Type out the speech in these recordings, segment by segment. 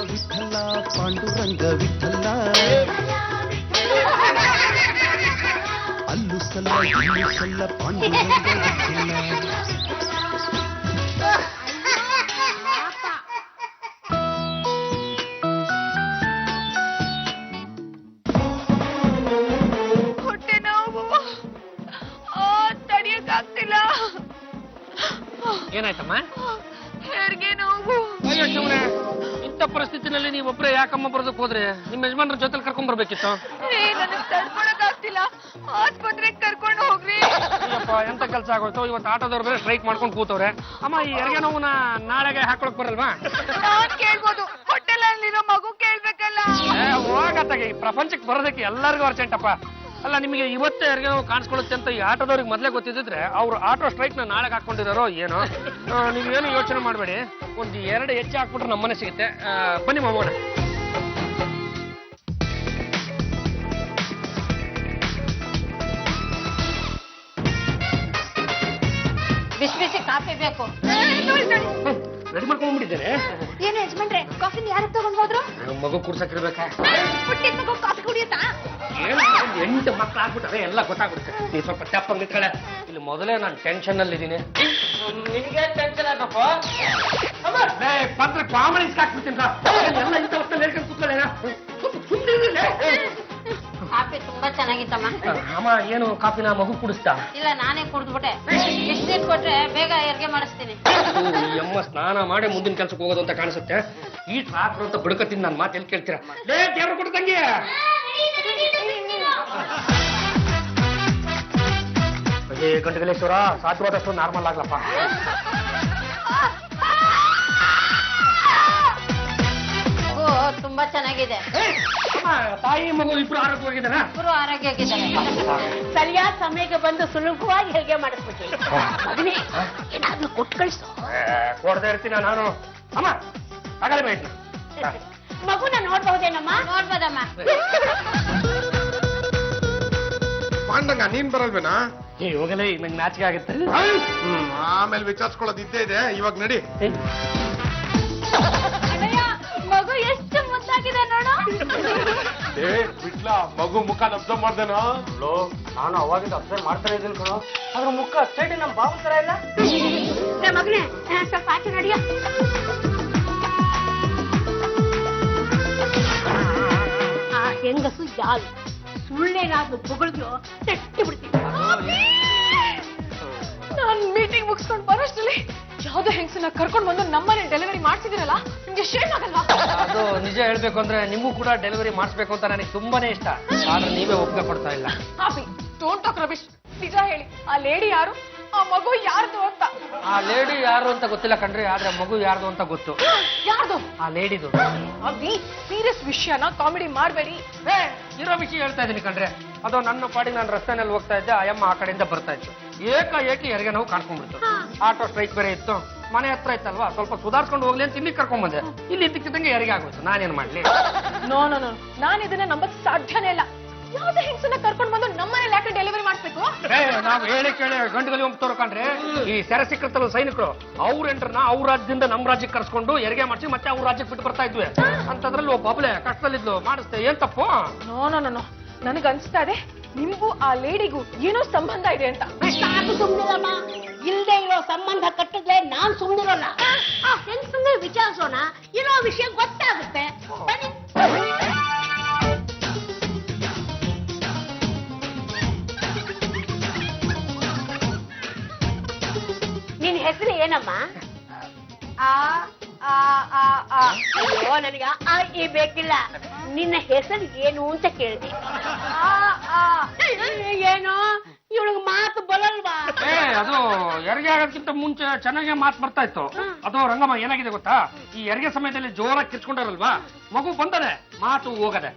ವಿಠಲ ಪಾಂಡುರಂಗ ವಿಠಲ ಅಲ್ಲು ಸಲ್ಲ ಇಲ್ಲು ಸಲ್ಲ ಪಾಂಡುರಂಗ ವಿಠಲ ಹೊಟ್ಟೆ ನೋವು ತಡಿಯಕ್ಕಾಗ್ತಿಲ್ಲ. ಏನಾಯ್ತಮ್ಮ? ಹೆರಿಗೆ ನೋವು. ಅಯ್ಯೋ ಶಿವನೇ, ಇಂಥ ಪರಿಸ್ಥಿತಿನಲ್ಲಿ ನೀವೊಬ್ರೆ ಯಾಕಮ್ಮ ಬರೋದಕ್ಕೆ ಹೋದ್ರೆ? ನಿಮ್ಮ ಯಜಮಾನ್ರ ಜೊತೆಲಿ ಕರ್ಕೊಂಡ್ ಬರ್ಬೇಕಿತ್ತು. ನನಗೆ ತಡ್ಕೊಳಕ್ಕಾಗ್ತಿಲ್ಲ, ಆಸ್ಪತ್ರೆಗೆ ಕರ್ಕೊಂಡು ಹೋಗ್ರಿ. ಅಯ್ಯಪ್ಪ, ಎಂತ ಕೆಲಸ ಆಗೋಯ್ತು. ಇವತ್ತು ಆಟೋದವ್ರು ಬೇರೆ ಸ್ಟ್ರೈಕ್ ಮಾಡ್ಕೊಂಡು ಕೂತವ್ರೆ. ಅಮ್ಮ, ಈ ಹೆರಿಗೆ ನೋವನ್ನ ನಾಳೆಗೆ ಹಾಕೊಳಕ್ ಬರಲ್ವಾ? ನಾನ್ ಕೇಳ್ಬೋದು, ಹೊಟ್ಟೆಲಲ್ಲಿರೋ ಮಗು ಕೇಳ್ಬೇಕಲ್ಲ. ಹೋಗತ್ತಾಗೆ, ಈ ಪ್ರಪಂಚಕ್ಕೆ ಬರೋದಕ್ಕೆ ಎಲ್ಲರಿಗೂ ಅರ್ಜೆಂಟಪ್ಪ. ಅಲ್ಲ, ನಿಮಗೆ ಇವತ್ತೇ ಹೆರಿಗೆ ನೋವು ಕಾಣಿಸ್ಕೊಳ್ಳುತ್ತೆ ಅಂತ ಈ ಆಟೋದವ್ರಿಗೆ ಮೊದಲೇ ಗೊತ್ತಿದ್ರೆ ಅವ್ರು ಆಟೋ ಸ್ಟ್ರೈಕ್ ನ ನಾಳೆಗೆ ಹಾಕೊಂಡಿದಾರೋ ಏನೋ. ನೀವೇನು ಯೋಚನೆ ಮಾಡಬೇಡಿ, ಒಂದು 2 ಹೆಚ್ಚು ಹಾಕ್ಬಿಟ್ರೆ ನಮ್ಮನೆ ಸಿಗುತ್ತೆ. ಬನ್ನಿ ಮಾಮೋಣ. ಬಿಸಿ ಬಿಸಿ ಕಾಫಿ ಬೇಕು. ರೆಡಿ ಮಾಡ್ಕೊಂಡ್ಬಿಟ್ಟಿದ್ದೇನೆ. ಏನು ಯಜಮಾನ್ರೆ, ಕಾಫಿನ ಯಾರು ತಗೊಂಡ್ ಹೋದ್ರು? ಮಗು ಕುಡ್ಸಕ್ಕಿರ್ಬೇಕಾ? ಹುಟ್ಟಿದ ಮಗು ಕಾಫಿ ಕುಡಿಯುತ್ತಾ? ಏನು 8 ಮಕ್ಳು ಆಗ್ಬಿಟ್ಟಾರೆ, ಎಲ್ಲ ಗೊತ್ತಾಗ್ಬಿಡುತ್ತೆ. ನೀ ಸ್ವಲ್ಪ ಟಪ್ಪಂಗ್ ನಿಂತ್ಕೊಳ್ಳೆ. ಇಲ್ಲಿ ಮೊದಲೇ ನಾನು ಟೆನ್ಷನ್ ಅಲ್ಲಿ ಇದ್ದೀನಿ. ನಿನಗೆ ಟೆನ್ಷನ್ ಆಗಪ್ಪ. ಪತ್ರ ಕಾಮನ್ ಹಾಕ್ಬಿಡ್ತೀನಿ. ಎಲ್ಲ ಇಂಥ ಹೊತ್ತಲ್ಲಿ ಹೇಳ್ಕೊಂಡು ಕೂತ್ಕೊಳ್ಳೇನ? ಕಾಫಿ ತುಂಬಾ ಚೆನ್ನಾಗಿತ್ತಮ್ಮ. ಅಮ್ಮ, ಏನು ಕಾಫಿನ ಮಗು ಕುಡಿಸ್ತಾ? ಇಲ್ಲ, ನಾನೇ ಕುಡಿದ್ಬಿಟ್ಟೆ. ಎಷ್ಟು ಕೊಟ್ರೆ ಬೇಗ ಹೆರಿಗೆ ಮಾಡಿಸ್ತೀನಿ. ಅಮ್ಮ ಸ್ನಾನ ಮಾಡಿ ಮುಂದಿನ ಕೆಲ್ಸಕ್ಕೆ ಹೋಗೋದು ಅಂತ ಕಾಣಿಸುತ್ತೆ. ಈ ಟ್ರಾಕ್ಟರ್ ಅಂತ ಬುಡಕತ್ತೀನಿ, ನನ್ನ ಮಾತು ಎಲ್ಲಿ ಕೇಳ್ತೀರಾ? ದೇವ್ರ ಕೊಡು ತಂಗಿ. ಗಂಟೆಗಳೇಶ್ವರ, ಸಾಧ್ಯವಾದಷ್ಟು ನಾರ್ಮಲ್ ಆಗ್ಲಪ್ಪ. ತುಂಬಾ ಚೆನ್ನಾಗಿದೆ. ತಾಯಿ ಮಗು ಇಬ್ರು ಆರೋಗ್ಯವಾಗಿದ್ದಾರ? ಇಬ್ರು ಆರೋಗ್ಯವಾಗಿದ್ದಾರೆ. ಸರಿಯಾದ ಸಮಯಕ್ಕೆ ಬಂದು ಸುಲಭವಾಗಿ ಹೆರಿಗೆ ಮಾಡಿಸ್ಬಿಟ್ಟಿ. ಏನಾದ್ರೂ ಕೊಟ್ಟು ಕಳಿಸು. ಕೊಡದೆ ಇರ್ತೀನ ನಾನು. ಅಮ್ಮ, ಆಗಲೇ ಬೇಡ. ಮಗುನ ನೋಡ್ಬಹುದೇನಮ್ಮ? ನೋಡ್ಬೋದಮ್ಮ. ಪಾಂಡಂಗ, ನೀನ್ ಬರಲ್ವೇನಾ? ಹೋಗಲೇ, ನಂಗೆ ನಾಚಿಕೆ ಆಗುತ್ತೆ. ಆಮೇಲೆ ವಿಚಾರಿಸ್ಕೊಳ್ಳೋದು ಇದ್ದೇ ಇದೆ. ಇವಾಗ ನಡಿ. ಮಗು ಎಷ್ಟು ಮುದ್ದಾಗಿದೆ ನೋಡು. ಬಿಟ್ಲ ಮಗು ಮುಖ ಅಬ್ಸರ್ವ್ ಮಾಡ್ದೇನೋ? ನಾನು ಅವಾಗಿಂದ ಅಬ್ಸರ್ವ್ ಮಾಡ್ತಾನೆ ಇದ್ದೀನಿ ಕಣೋ. ಅದ್ರ ಮುಖ ಸ್ಟೇಟ್ ನಮ್ಮ ಬಾಬು ತರ ಇಲ್ಲ. ಮಗನೇ, ಸ್ವಲ್ಪ ಆಚೆ ನಡಿಯ. ಆ ಹೆಂಗಸು ಯಾರು ಸುಳ್ಳೇನಾದ್ರು ಪುಗಳಿದ್ರು ತೆಟ್ಟಿ ಬಿಡ್ತೀನಿ. ನಾನ್ ಮೀಟಿಂಗ್ ಮುಗಿಸ್ಕೊಂಡು ಬರೋಷ್ಟರಲ್ಲಿ ಯಾವ್ದೋ ಹೆಂಗಸನ್ನ ಕರ್ಕೊಂಡು ಬಂದು ನಮ್ಮನೆ ಡೆಲಿವರಿ ಮಾಡ್ತಿದ್ದೀರಲ್ಲ, ನಿಮ್ಗೆ ಶೇಮ್ ಆಗಲ್ವಾ? ಅದು ನಿಜ ಹೇಳ್ಬೇಕು ಅಂದ್ರೆ ನಿಮಗೂ ಕೂಡ ಡೆಲಿವರಿ ಮಾಡಿಸ್ಬೇಕು ಅಂತ ನನಗೆ ತುಂಬಾನೇ ಇಷ್ಟ. ಆದ್ರೆ ನೀವೇ ಒಪ್ಪಿಗೆ ಕೊಡ್ತಾ ಇಲ್ಲ. ಹಾಪಿ, ಡೋಂಟ್ ಟಾಕ್ ರಬಿಶ್. ನಿಜ ಹೇಳಿ, ಆ ಲೇಡಿ ಯಾರು, ಆ ಮಗು ಯಾರ್ದು ಅಂತ? ಆ ಲೇಡಿ ಯಾರು ಅಂತ ಗೊತ್ತಿಲ್ಲ ಕಣ್ರಿ, ಆದ್ರೆ ಮಗು ಯಾರ್ದು ಅಂತ ಗೊತ್ತು. ಯಾರ್ದು? ಆ ಲೇಡಿದು. ಅಭಿ, ಸೀರಿಯಸ್ ವಿಷಯನ ಕಾಮಿಡಿ ಮಾಡಬೇಡಿ. ಇರೋ ವಿಷಯ ಹೇಳ್ತಾ ಇದೀನಿ ಕಣ್ರೆ. ಅದು ನನ್ನ ಪಾಡಿಗೆ ನಾನು ರಸ್ತೆನಲ್ಲಿ ಹೋಗ್ತಾ ಇದ್ದೆ, ಅಯ್ಯಮ್ಮ ಆ ಕಡೆಯಿಂದ ಬರ್ತಾ ಇತ್ತು. ಏಕಾಏಕಿ ಹೆರಿಗೆ ನೋವು ಕಾಣ್ಕೊಂಡ್ಬಿಡ್ತು. ಆಟೋ ಸ್ಟ್ರೈಕ್ ಬೇರೆ ಇತ್ತು, ಮನೆ ಹತ್ರ ಇತ್ತಲ್ವಾ, ಸ್ವಲ್ಪ ಸುಧಾರ್ಸ್ಕೊಂಡು ಹೋಗ್ಲಿ ಅಂತ ಇಲ್ಲಿ ಕರ್ಕೊಂಡ್ ಬಂದೆ. ಇಲ್ಲಿ ಇದ್ದಕ್ಕಿದ್ದಂಗೆ ಹೆರಿಗೆ ಆಗೋಯ್ತು. ನಾನೇನ್ ಮಾಡ್ಲಿ? ನೋ ನೋ ನೋ, ನಾನು ಇದನ್ನ ನಂಬಕ್ ಸಾಧ್ಯನೇ ಇಲ್ಲ. ಯಾವ್ದೇ ಹೆಂಗಸನ್ನ ಕರ್ಕೊಂಡು ಬಂದು ನಮ್ಮನೇಲಿ ಯಾಕೆ ಡೆಲಿವರಿ ಮಾಡಿಸ್ಬೇಕು? ನಾವ್ ಹೇಳಿ ಕೇಳಿ ಗಂಡುಗಲಿ ಹೋಗ್ತಾರ ಕಣ್ರಿ. ಈ ಸೆರೆ ಸಿಕ್ಕತ್ತಲ್ಲ ಸೈನಿಕರು, ಅವ್ರ ಎಂಟ್ರನ್ನ ಅವ್ರ ರಾಜ್ಯದಿಂದ ನಮ್ ರಾಜ್ಯಕ್ಕೆ ಕರ್ಸ್ಕೊಂಡು ಹೆರಿಗೆ ಮಾಡಿಸಿ ಮತ್ತೆ ಅವ್ರ ರಾಜ್ಯಕ್ಕೆ ಬಿಟ್ಟು ಬರ್ತಾ ಇದ್ವಿ. ಅಂತದ್ರಲ್ಲಿ ಒಬ್ಬ ಬಬ್ಲೆ ಕಷ್ಟದಲ್ಲಿದ್ಲು, ಮಾಡಿಸ್ತೆ. ಏನ್ ತಪ್ಪು? ನೋ ನೋ ನೋ ನೋ, ನನಗ್ ಅನ್ಸ್ತಾ ಇದೆ ನಿಮ್ಗೂ ಆ ಲೇಡಿಗೂ ಏನೋ ಸಂಬಂಧ ಇದೆ ಅಂತ. ಸಾಕು ಸುಮ್ನಿರಮ್ಮ. ಇಲ್ದೇ ಇರೋ ಸಂಬಂಧ ಕಟ್ಟಿದ್ರೆ ನಾನ್ ಸುಮ್ನಿರೋಲ್ಲ. ಹೆಂಗ್ ವಿಚಾರಿಸೋಣ, ಇರೋ ವಿಷಯ ಗೊತ್ತಾಗುತ್ತೆ. ಬನ್ನಿ. ನಿನ್ ಹೆಸರು ಏನಮ್ಮ? ಅಯ್ಯೋ, ನನಗ ಈ ಬೇಕಿಲ್ಲ. ನಿನ್ನ ಹೆಸರು ಏನು ಅಂತ ಕೇಳಿದೆ. ಏನು ಇವಳಿಗೆ ಮಾತು ಬರಲ್ವಾ? ಅದು ಹೆರಿಗೆ ಆಗೋದಕ್ಕಿಂತ ಮುಂಚೆ ಚೆನ್ನಾಗಿ ಮಾತು ಬರ್ತಾ ಇತ್ತು. ಅದು ರಂಗಮ್ಮ ಏನಾಗಿದೆ ಗೊತ್ತಾ, ಈ ಹೆರಿಗೆ ಸಮಯದಲ್ಲಿ ಜೋರಾಗಿ ಕಿರ್ಚ್ಕೊಂಡಾರಲ್ವಾ, ಮಗು ಬಂದದೆ, ಮಾತು ಹೋಗದೆ.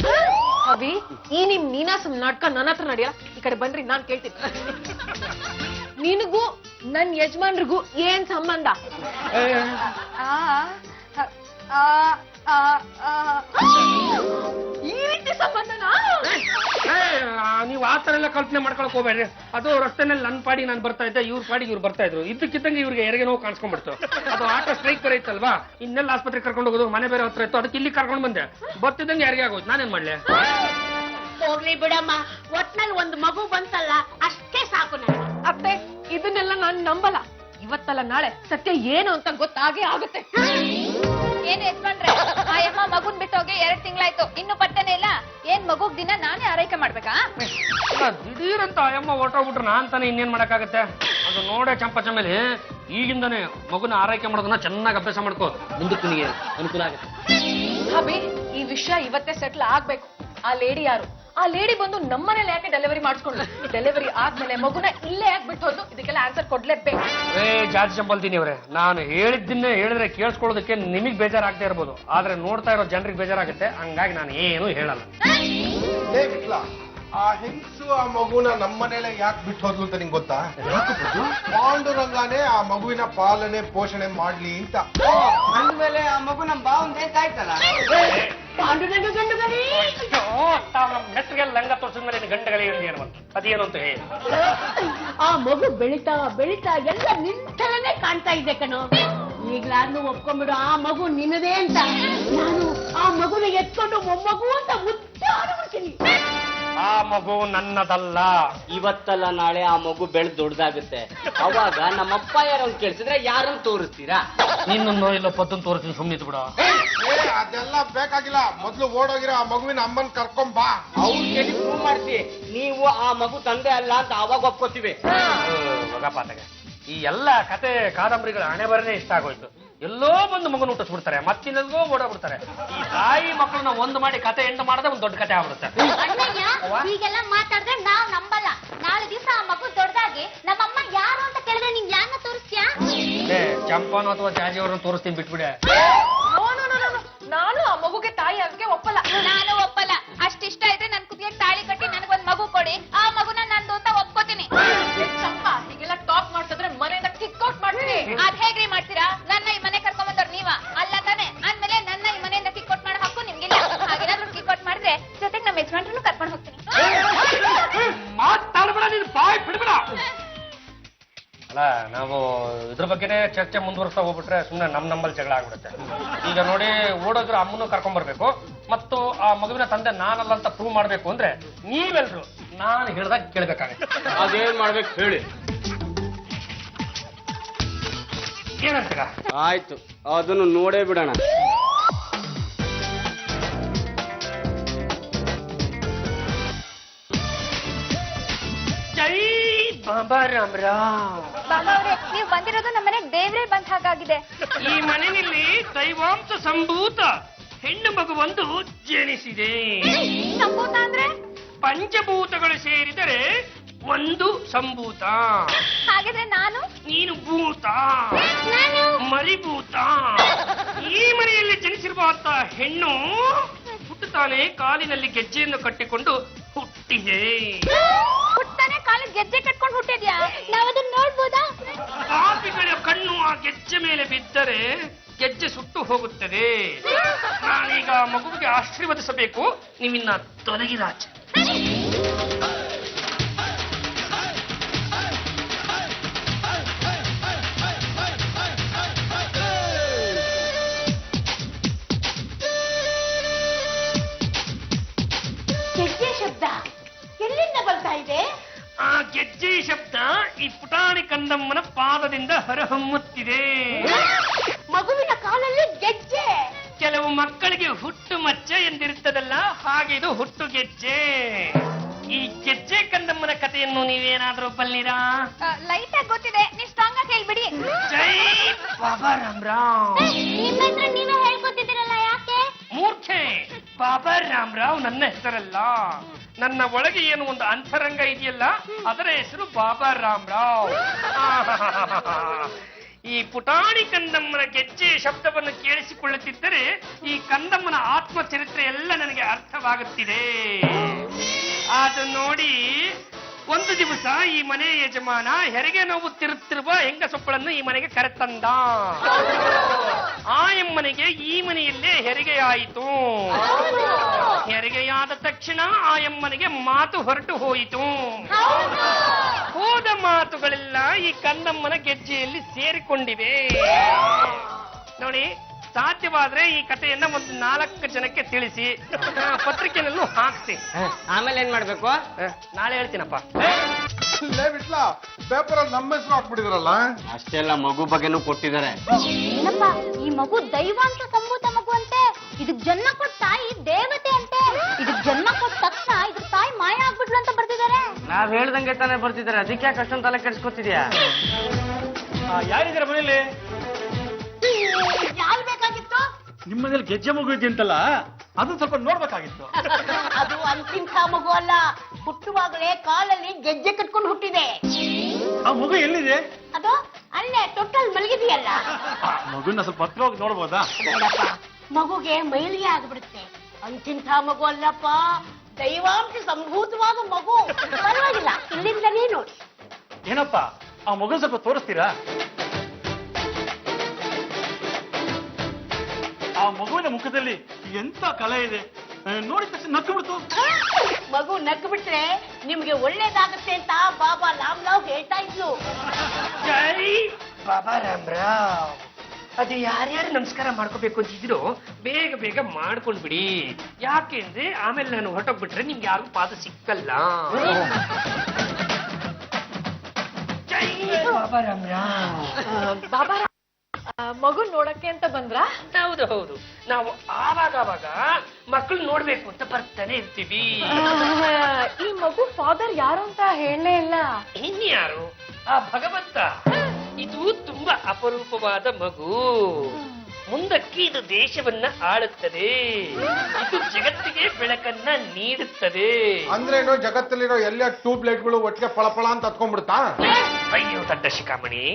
ಅಭಿ, ಈ ನಿಮ್ ನೀನಾಸಂ ನಾಟಕ ನನ್ನ ಹತ್ರ ನಡೆಯಲ್ಲ. ಈ ಕಡೆ ಬನ್ರಿ, ನಾನ್ ಕೇಳ್ತೀನಿ. ನಿನಗೂ ನನ್ ಯಜಮಾನ್ರಿಗೂ ಏನ್ ಸಂಬಂಧ? ಈ ರೀತಿ ಸಂಬಂಧನಾ? ನೀವು ಆ ತರ ಎಲ್ಲ ಕಲ್ಪನೆ ಮಾಡ್ಕೊಳಕ್ ಹೋಗ್ಬೇಡ್ರಿ. ಅದು ರಸ್ತೆನಲ್ಲಿ ನನ್ನ ಪಾಡಿ ನಾನು ಬರ್ತಾ ಇದ್ದೆ, ಇವ್ರ ಪಾಡಿಗೆ ಇವ್ರು ಬರ್ತಾ ಇದ್ರು. ಇದ್ದಕ್ಕಿದ್ದಂಗೆ ಇವ್ರಿಗೆ ಹೆರಿಗೆ ನೋವು ಕಾಣಿಸ್ಕೊಂಡ್ಬಿಡ್ತು. ಅದು ಆಟೋ ಸ್ಟ್ರೈಕ್ ಬೇರೆ ಇತ್ತಲ್ವಾ, ಇನ್ನೆಲ್ಲ ಆಸ್ಪತ್ರೆಗೆ ಕರ್ಕೊಂಡು ಹೋಗೋದು, ಮನೆ ಬೇರೆ ಹತ್ರ ಇತ್ತು, ಅದಕ್ಕೆ ಇಲ್ಲಿ ಕರ್ಕೊಂಡು ಬಂದೆ. ಬರ್ತಿದ್ದಂಗೆ ಹೆರಿಗೆ ಆಗೋಯ್ತು, ನಾನೇನ್ ಮಾಡ್ಲಿ? ಹೋಗ್ಲಿ ಬಿಡಮ್ಮ, ಒಟ್ನಲ್ಲಿ ಒಂದು ಮಗು ಬಂತಲ್ಲ ಅಷ್ಟೇ ಸಾಕು ನನಗೆ. ಅತ್ತೆ, ಇದನ್ನೆಲ್ಲ ನಾನು ನಂಬಲ್ಲ. ಇವತ್ತಲ್ಲ ನಾಳೆ ಸತ್ಯ ಏನು ಅಂತ ಗೊತ್ತಾಗೇ ಆಗುತ್ತೆ. ಏನ್ ಯಜಮಾನ್ರೆ, ಆ ಯಮ್ಮ ಮಗುನ್ ಬಿಟ್ಟೋಗಿ 2 ತಿಂಗಳಾಯ್ತು, ಇನ್ನು ಪತ್ತೆನೇ ಇಲ್ಲ. ಏನ್ ಮಗುಗ್ ದಿನ ನಾನೇ ಆರೈಕೆ ಮಾಡ್ಬೇಕಾ? ದಿಢೀರಂತ ಅಯ್ಯಮ್ಮ ಹೊರಟೋಗ್ಬಿಟ್ರು ನಾನ್ ತಾನೇ ಇನ್ನೇನ್ ಮಾಡಕ್ಕಾಗತ್ತೆ? ಅದು ನೋಡೇ ಚಂಪಚಮೇಲಿ ಈಗಿಂದಾನೆ ಮಗುನ ಆರೈಕೆ ಮಾಡೋದನ್ನ ಚೆನ್ನಾಗಿ ಅಭ್ಯಾಸ ಮಾಡ್ಕೋ, ಮುಂದಕ್ಕೆ ನಿನಗೆ ಅನುಕೂಲ ಆಗುತ್ತೆ. ಅಭಿ, ಈ ವಿಷಯ ಇವತ್ತೇ ಸೆಟ್ಲ್ ಆಗ್ಬೇಕು. ಆ ಲೇಡಿ ಯಾರು? ಆ ಲೇಡಿ ಬಂದು ನಮ್ಮನೇಲಿ ಯಾಕೆ ಡೆಲಿವರಿ ಮಾಡಿಸ್ಕೊಂಡು, ಡೆಲಿವರಿ ಆದ್ಮೇಲೆ ಮಗುನ ಇಲ್ಲೇ ಯಾಕೆ ಬಿಟ್ಟು ಹೋದ್ಲು? ಇದಕ್ಕೆಲ್ಲ ಆನ್ಸರ್ ಕೊಡ್ಲೇಬೇಕು. ಜಾತಿ ಚಂಪಲ್ತೀನಿ ಅವ್ರೆ, ನಾನು ಹೇಳಿದ್ದನ್ನೇ ಹೇಳಿದ್ರೆ ಕೇಳಿಸ್ಕೊಳ್ಳೋದಕ್ಕೆ ನಿಮಗ್ ಬೇಜಾರಾಗ್ತಾ ಇರ್ಬೋದು, ಆದ್ರೆ ನೋಡ್ತಾ ಇರೋ ಜನರಿಗೆ ಬೇಜಾರಾಗುತ್ತೆ. ಹಂಗಾಗಿ ನಾನು ಏನು ಹೇಳಲ್ಲ. ಏ ವಿಟ್ಲ, ಆ ಹೆಂಗಸು ಆ ಮಗುನ ನಮ್ಮನೇಲೆ ಯಾಕೆ ಬಿಟ್ಟು ಹೋದ್ಲು ಅಂತ ನಿಂಗೆ ಗೊತ್ತಾ? ಪಾಂಡುರಂಗನೇ ಆ ಮಗುವಿನ ಪಾಲನೆ ಪೋಷಣೆ ಮಾಡ್ಲಿ ಅಂತ. ಅಂದ್ಮೇಲೆ ಆ ಮಗು ನಮ್ ಬಾವಂದೇ ತಾಯ್ತಲ್ಲ. ಪಾಂಡುರಂಗ ಗಂಡುಗಲಿ ಮೆಟ್ಟಿಗೆ ಲಂಗ ತೋರಿಸಿದ್ಮೇಲೆ ಗಂಟೆಗಳೇ ಏನು ಬಂತು, ಅದೇನು ಅಂತ ಹೇಳಿ. ಆ ಮಗು ಬೆಳಿತಾ ಬೆಳಿತಾ ಎಲ್ಲ ನಿಂತಲೇ ಕಾಣ್ತಾ ಇದೆ ಕಣೋ. ಈಗ್ಲಾದ್ರೂ ಒಪ್ಕೊಂಡ್ಬಿಡು, ಆ ಮಗು ನಿನ್ನದೇ ಅಂತ. ನಾನು ಆ ಮಗುನ ಎತ್ಕೊಂಡು ಮೊಮ್ಮಗು ಅಂತ ಮುದ್ದಾಡ್ಬಿಡ್ತೀನಿ. ಆ ಮಗು ನನ್ನದಲ್ಲ. ಇವತ್ತಲ್ಲ ನಾಳೆ ಆ ಮಗು ಬೆಳೆದು ದೊಡ್ಡದಾಗುತ್ತೆ. ಅವಾಗ ನಮ್ಮಪ್ಪ ಯಾರನ್ನು ಕೇಳಿಸಿದ್ರೆ ಯಾರನ್ನು ತೋರಿಸ್ತೀರಾ? ನಿನ್ನನ್ನು ಇಲ್ಲ ಪದ್ದನ್ನು ತೋರಿಸ್ತೀನಿ, ಸುಮ್ಮನಿದ್ದು ಬಿಡ. ಅದೆಲ್ಲ ಬೇಕಾಗಿಲ್ಲ, ಮೊದ್ಲು ಓಡೋಗಿರೋ ಆ ಮಗುವಿನ ಅಮ್ಮನ್ ಕರ್ಕೊಂಬಾ. ಅವ್ರ ಕೇಳಿ ಪ್ರೂವ್ ಮಾಡ್ತೀವಿ, ನೀವು ಆ ಮಗು ತಂದೆ ಅಲ್ಲ ಅಂತ ಅವಾಗ ಒಪ್ಕೋತೀವಿ. ಮಗಪಾತಗೆ ಈ ಎಲ್ಲ ಕತೆ ಕಾದಂಬರಿಗಳ ಹಣೆ ಬರನೇ ಇಷ್ಟ ಆಗೋಯ್ತು. ಎಲ್ಲೋ ಬಂದು ಮಗನ ಹುಟ್ಟಿಸ್ಬಿಡ್ತಾರೆ, ಮತ್ತಿನ್ನೆಲ್ಗೋ ಓಡೋಗ್ಬಿಡ್ತಾರೆ. ಈ ತಾಯಿ ಮಕ್ಕಳನ್ನ ಒಂದು ಮಾಡಿ ಕತೆ ಎಂಟು ಮಾಡದೆ ಒಂದು ದೊಡ್ಡ ಕತೆ ಆಗ್ಬಿಡುತ್ತೆ. ಅಣ್ಣಯ್ಯ, ಹೀಗೆಲ್ಲ ಮಾತಾಡಿದ್ರೆ ನಾವ್ ನಂಬಲ್ಲ. ನಾಳೆ ದಿವಸ ಆ ಮಗು ದೊಡ್ಡದಾಗಿ ನಮ್ಮಮ್ಮ ಯಾರು ಅಂತ ಕೇಳಿದ್ರೆ ನೀನ್ ಯಾರನ್ನ ತೋರಿಸ್ತೀಯಾ? ಚಂಪಾನು ಅಥವಾ ಜಾಜಿ ಅವ್ರನ್ನ ತೋರಿಸ್ತೀನಿ, ಬಿಟ್ಬಿಡೆ. ನಾನು ಆ ಮಗುಗೆ ತಾಯಿ ಅದಕ್ಕೆ ಒಪ್ಪಲ್ಲ. ನಾನು ಒಪ್ಪಲ್ಲ. ಅಷ್ಟಿಷ್ಟ ಇದ್ರೆ ನನ್ ಕುದಿಯಕ್ ತಾಳಿ ಕಟ್ಟಿ ನನಗೊಂದ್ ಮಗು ಕೊಡಿ, ಆ ಮಗುನ ನಂದು ಅಂತ ಒಪ್ಕೋತೀನಿ. ಚಂಪಾ, ಹೀಗೆಲ್ಲ ಟಾಪ್ ಮಾಡ್ತಿದ್ರೆ ಮನೆಯಿಂದ ಕಿಕ್ಔಟ್ ಮಾಡ್ತೀನಿ. ಅದ್ ಹೇಗ್ರಿ ಮಾಡ್ತೀರಾ? ನನ್ನ ಈ ಮನೆ ಕರ್ಕೊಂಬಂದವ್ರು ನೀವ ಅಲ್ಲ ತಾನೆ? ಅಂದ್ಮೇಲೆ ನನ್ನ ಈ ಮನೆಯಿಂದ ಕಿಕ್ಔಟ್ ಮಾಡೋ ಹಕ್ಕು ನಿಮ್ಗಿಲ್ಲ. ಹಾಗೇನಾದ್ರೂ ಕಿಕ್ಔಟ್ ಮಾಡಿದ್ರೆ ಜೊತೆಗೆ ನಮ್ಮ ಯಜಮಾನ್ರನ್ನು ಕರ್ಕೊಂಡು ಹೋಗ್ತೀನಿ. ಮಾತಾಡ್ಬೇಡ, ನೀನು ಬಾಯ್ ಬಿಡ್ಬೇಡ. ಅಲ್ಲ, ನಾವು ಇದ್ರ ಬಗ್ಗೆನೇ ಚರ್ಚೆ ಮುಂದುವರಿಸ್ತಾ ಹೋಗ್ಬಿಟ್ರೆ ಸುಮ್ಮನೆ ನಮ್ಮಲ್ಲಿ ಜಗಳ ಆಗ್ಬಿಡುತ್ತೆ. ಈಗ ನೋಡಿ, ಓಡೋದ್ರ ಅಮ್ಮನ್ನು ಕರ್ಕೊಂಡ್ಬರ್ಬೇಕು ಮತ್ತು ಆ ಮಗುವಿನ ತಂದೆ ನಾನಲ್ಲ ಅಂತ ಪ್ರೂವ್ ಮಾಡ್ಬೇಕು ಅಂದ್ರೆ ನೀವೆಲ್ರು ನಾನು ಹೇಳ್ದಾಗ ಕೇಳ್ಬೇಕಾಗುತ್ತೆ. ಅದೇನ್ ಮಾಡ್ಬೇಕು ಹೇಳಿ. ಏನಂತೀರ? ಆಯ್ತು, ಅದನ್ನು ನೋಡೇ ಬಿಡೋಣ. ಜೈ ಬಾಬಾ ರಾಮ್ ರಾಮ್. ಬಾಬಾ ಅವ್ರೆ, ನೀವ್ ಬಂದಿರೋದು ನಮ್ಮನೆ ದೇವ್ರೇ ಬಂದ ಹಾಗಾಗಿದೆ. ಈ ಮನೆಯಲ್ಲಿ ದೈವಾಂಶ ಸಂಭೂತ ಹೆಣ್ಣು ಮಗು ಒಂದು ಜನಿಸಿದೆ. ಸಂಭೂತ ಅಂದ್ರೆ? ಪಂಚಭೂತಗಳು ಸೇರಿದರೆ ಒಂದು ಸಂಭೂತ. ಹಾಗಿದ್ರೆ ನಾನು? ನೀನು ಭೂತ, ಮರಿಭೂತ. ಈ ಮನೆಯಲ್ಲಿ ಜನಿಸಿರುವ ಹೆಣ್ಣು ಹುಟ್ಟುತ್ತಾನೆ ಕಾಲಿನಲ್ಲಿ ಗೆಜ್ಜೆಯನ್ನು ಕಟ್ಟಿಕೊಂಡು ಹುಟ್ಟಿದೆ. ಹುಟ್ಟಾನೆ ಕಾಲಿಗೆ ಗೆಜ್ಜೆ ಕಟ್ಕೊಂಡು ಹುಟ್ಟಿದ್ಯಾ? ನಾವದನ್ನ ನೋಡ್ಬೋದಾ? ಪಾಪಿಗಳ ಕಣ್ಣು ಆ ಗೆಜ್ಜೆ ಮೇಲೆ ಬಿದ್ದರೆ ಗೆಜ್ಜೆ ಸುಟ್ಟು ಹೋಗುತ್ತದೆ. ನಾನೀಗ ಮಗುವಿಗೆ ಆಶೀರ್ವದಿಸಬೇಕು, ನೀವಿನ್ನ ತೊಲಗಿರಾಚೆ. ಗೆಜ್ಜೆ ಶಬ್ದ ಎಲ್ಲಿಂದ ಬರ್ತಾ ಇದೆ? ಆ ಗೆಜ್ಜೆ ಶಬ್ದ ಈ ಪುಟಾಣಿ ಕಂದಮ್ಮನ ಪಾದದಿಂದ ಹೊರಹೊಮ್ಮುತ್ತಿದೆ. ಮಗುವಿನ ಕಾಲಲ್ಲಿ ಗೆಜ್ಜೆ. ಕೆಲವು ಮಕ್ಕಳಿಗೆ ಹುಟ್ಟು ಮಚ್ಚೆ ಎಂದಿರುತ್ತದಲ್ಲ, ಹಾಗೆ ಇದು ಹುಟ್ಟು ಗೆಜ್ಜೆ. ಈ ಗೆಜ್ಜೆ ಕಂದಮ್ಮನ ಕಥೆಯನ್ನು ನೀವೇನಾದ್ರೂ ಬಲ್ಲಿರಾ? ಲೈಟ್ ಆಗಿ ಗೊತ್ತಿದೆ, ನೀವ್ ಸ್ಟ್ರಾಂಗ್ ಆಗಿ ಹೇಳ್ಬಿಡಿ. ಜೈ ಬಾಬಾ ರಾಮ್ ರಾಮ್. ನಿಮ್ಮ ಹತ್ರ ನೀವೇ ಹೇಳ್ಕೊತಿದ್ದೀರಲ್ಲ, ಯಾಕೆ? ಮೂರ್ಖೆ, ಬಾಬಾ ರಾಮ್ ರಾವ್ ನನ್ನ ಹೆಸರಲ್ಲ. ನನ್ನ ಒಳಗೆ ಏನು ಒಂದು ಅಂತರಂಗ ಇದೆಯಲ್ಲ, ಅದರ ಹೆಸರು ಬಾಬಾ ರಾಮ್ ರಾವ್. ಈ ಪುಟಾಣಿ ಕಂದಮ್ಮನ ಗೆಜ್ಜೆ ಶಬ್ದವನ್ನು ಕೇಳಿಸಿಕೊಳ್ಳುತ್ತಿದ್ದರೆ ಈ ಕಂದಮ್ಮನ ಆತ್ಮಚರಿತ್ರೆ ಎಲ್ಲ ನನಗೆ ಅರ್ಥವಾಗುತ್ತಿದೆ. ಅದು ನೋಡಿ, ಒಂದು ದಿವಸ ಈ ಮನೆ ಯಜಮಾನ ಹೆರಿಗೆ ನೋವುತ್ತಿರುತ್ತಿರುವ ಹೆಂಗಸೊಬ್ಬಳನ್ನು ಈ ಮನೆಗೆ ಕರೆತಂದ. ಆ ಎಮ್ಮನೆಗೆ ಈ ಮನೆಯಲ್ಲೇ ಹೆರಿಗೆಯಾಯಿತು. ಹೆರಿಗೆಯಾದ ತಕ್ಷಣ ಆಯಮ್ಮನಿಗೆ ಮಾತು ಹೊರಟು ಹೋಯಿತು. ಹೋದ ಮಾತುಗಳೆಲ್ಲ ಈ ಕಂದಮ್ಮನ ಗೆಜ್ಜೆಯಲ್ಲಿ ಸೇರಿಕೊಂಡಿವೆ. ನೋಡಿ, ಸಾಧ್ಯವಾದ್ರೆ ಈ ಕಥೆಯನ್ನ ಒಂದು 4 ಜನಕ್ಕೆ ತಿಳಿಸಿ, ಪತ್ರಿಕೆನಲ್ಲೂ ಹಾಕ್ಸಿ. ಆಮೇಲೆ ಏನ್ ಮಾಡ್ಬೇಕು? ನಾಳೆ ಹೇಳ್ತೀನಪ್ಪ. ಲೇ ವಿಟ್ಲ, ಪೇಪರ್ ಅಲ್ಲಿ ನಮ್ಮ ಹೆಸರು ಹಾಕ್ಬಿಟ್ಟಿದ್ರಲ್ಲ. ಅಷ್ಟೆಲ್ಲ ಮಗು ಬಗ್ಗೆನೂ ಕೊಟ್ಟಿದ್ದಾರೆ. ಏನಪ್ಪ, ಈ ಮಗು ದೈವಾಂಶ ಸಂಭೂತ ಮಗು ಅಂತೆ. ಇದಕ್ ಜನ್ಮ ಕೊಟ್ಟ ತಾಯಿ ದೇವತೆ ಅಂತೆ. ಇದಕ್ ಜನ್ಮ ಕೊಟ್ಟ ತಕ್ಷಣ ಇದ್ರ ತಾಯಿ ಮಾಯ ಆಗ್ಬಿಟ್ಲು ಅಂತ ಬರ್ತಿದ್ದಾರೆ. ನಾವ್ ಹೇಳ್ದಂಗೆ ತಾನೇ ಬರ್ತಿದ್ದಾರೆ, ಅದಕ್ಕೆ ಯಾಕೆ ಅಷ್ಟೊಂದು ತಲೆ ಕೆಡ್ಸ್ಕೊತಿದ್ಯಾ? ಯಾರಿದ್ದೀರ ಮನೇಲಿ? ಯಾವ್ದು ಬೇಕಾಗಿತ್ತು? ನಿಮ್ಮ ಮನೇಲಿ ಗೆಜ್ಜೆ ಮಗು ಇದೆಯಂತಲ್ಲ, ಅದನ್ನ ಸ್ವಲ್ಪ ನೋಡ್ಬೇಕಾಗಿತ್ತು. ಅದು ಅಂತಿಂಥ ಮಗು ಅಲ್ಲ, ಹುಟ್ಟುವಾಗಲೇ ಕಾಲಲ್ಲಿ ಗೆಜ್ಜೆ ಕಟ್ಕೊಂಡು ಹುಟ್ಟಿದೆ. ಆ ಮಗು ಎಲ್ಲಿದೆ? ಅದು ಅಲ್ಲೇ ಟೊಟ್ಟಲ್ ಮಲಗಿದೆಯಲ್ಲ. ಮಗುನ ಸ್ವಲ್ಪ ಹತ್ರವಾಗಿ ನೋಡ್ಬೋದಾ? ಬೇಡಪ್ಪ, ಮಗುಗೆ ಮೈಲಿಗೆ ಆಗ್ಬಿಡುತ್ತೆ. ಅಂತಿಂಥ ಮಗು ಅಲ್ಲಪ್ಪ, ದೈವಾಂಶ ಸಂಭೂತವಾದ ಮಗು. ಪರವಾಗಿಲ್ಲ, ಇಲ್ಲಿಂದಲೇ ನೋಡಿ. ಏನಪ್ಪ, ಆ ಮಗು ಸ್ವಲ್ಪ ತೋರಿಸ್ತೀರಾ? ಆ ಮಗುವಿನ ಮುಖದಲ್ಲಿ ಎಂತ ಕಲೆ ಇದೆ, ನೋಡಿದ ತಕ್ಷಣ ನಕ್ಕು ಬಿಡ್ತು. ಮಗು ನಕ್ಕು ಬಿಟ್ರೆ ನಿಮ್ಗೆ ಒಳ್ಳೇದಾಗತ್ತೆ ಅಂತ ಬಾಬಾ ರಾಮ್ರಾವ್ ಹೇಳ್ತಾ ಇದ್ರು. ಜೈ ಬಾಬಾ ರಾಮರಾವ್. ಅದು ಯಾರ್ಯಾರು ನಮಸ್ಕಾರ ಮಾಡ್ಕೋಬೇಕು ಅಂತಿದ್ರು ಬೇಗ ಬೇಗ ಮಾಡ್ಕೊಂಡ್ಬಿಡಿ. ಯಾಕೆಂದ್ರೆ ಆಮೇಲೆ ನಾನು ಹೊರಟೋಗ್ಬಿಟ್ರೆ ನಿಮ್ಗೆ ಯಾರಿಗೂ ಪಾದ ಸಿಕ್ಕಲ್ಲ. ಜೈ ಬಾಬಾ ರಾಮರಾವ್. ಬಾಬಾ ಮಗು ನೋಡಕ್ಕೆ ಅಂತ ಬಂದ್ರಾ? ಹೌದು ಹೌದು, ನಾವು ಆವಾಗ ಮಕ್ಕಳು ನೋಡ್ಬೇಕು ಅಂತ ಬರ್ತಾನೆ ಇರ್ತೀವಿ. ಈ ಮಗು ಫಾದರ್ ಯಾರು ಅಂತ ಹೇಳಲೇ ಇಲ್ಲ. ಇನ್ಯಾರು? ಆ ಭಗವಂತ. ಇದು ತುಂಬಾ ಅಪರೂಪವಾದ ಮಗು. ಮುಂದಕ್ಕೆ ಇದು ದೇಶವನ್ನ ಆಳುತ್ತದೆ. ಇದು ಜಗತ್ತಿಗೆ ಬೆಳಕನ್ನ ನೀಡುತ್ತದೆ. ಅಂದ್ರೇನು, ಜಗತ್ತಲ್ಲಿರೋ ಎಲ್ಲ ಟ್ಯೂಬ್ ಲೈಟ್ಗಳು ಒಟ್ಟಿಗೆ ಫಳಫಳ ಅಂತ ಹತ್ಕೊಂಡ್ಬಿಡ್ತಾ? ಅಯ್ಯೋ ದಡ್ಡ ಶಿಖಾಮಣಿ,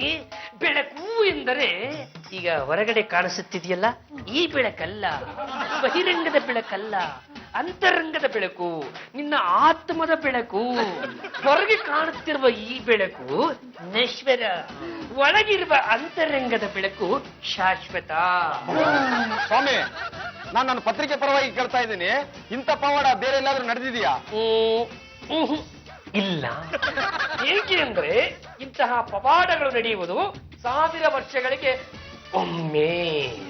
ಬೆಳಕು ಎಂದರೆ ಈಗ ಹೊರಗಡೆ ಕಾಣಿಸುತ್ತಿದೆಯಲ್ಲ, ಈ ಬೆಳಕಲ್ಲ, ಬಹಿರಂಗದ ಬೆಳಕಲ್ಲ, ಅಂತರಂಗದ ಬೆಳಕು, ನಿನ್ನ ಆತ್ಮದ ಬೆಳಕು. ಹೊರಗೆ ಕಾಣುತ್ತಿರುವ ಈ ಬೆಳಕು ನಶ್ವರ, ಒಳಗಿರುವ ಅಂತರಂಗದ ಬೆಳಕು ಶಾಶ್ವತ. ಸ್ವಾಮಿ, ನಾನು ನನ್ನ ಪತ್ರಿಕೆ ಪರವಾಗಿ ಕೇಳ್ತಾ ಇದ್ದೀನಿ, ಇಂಥ ಪವಾಡ ಬೇರೆ ಎಲ್ಲಾದ್ರೂ ನಡೆದಿದೆಯಾ? ಇಲ್ಲ. ಏಕೆ ಅಂದ್ರೆ ಇಂತಹ ಪವಾಡಗಳು ನಡೆಯುವುದು 1000 ವರ್ಷಗಳಿಗೆ ಒಮ್ಮೆ.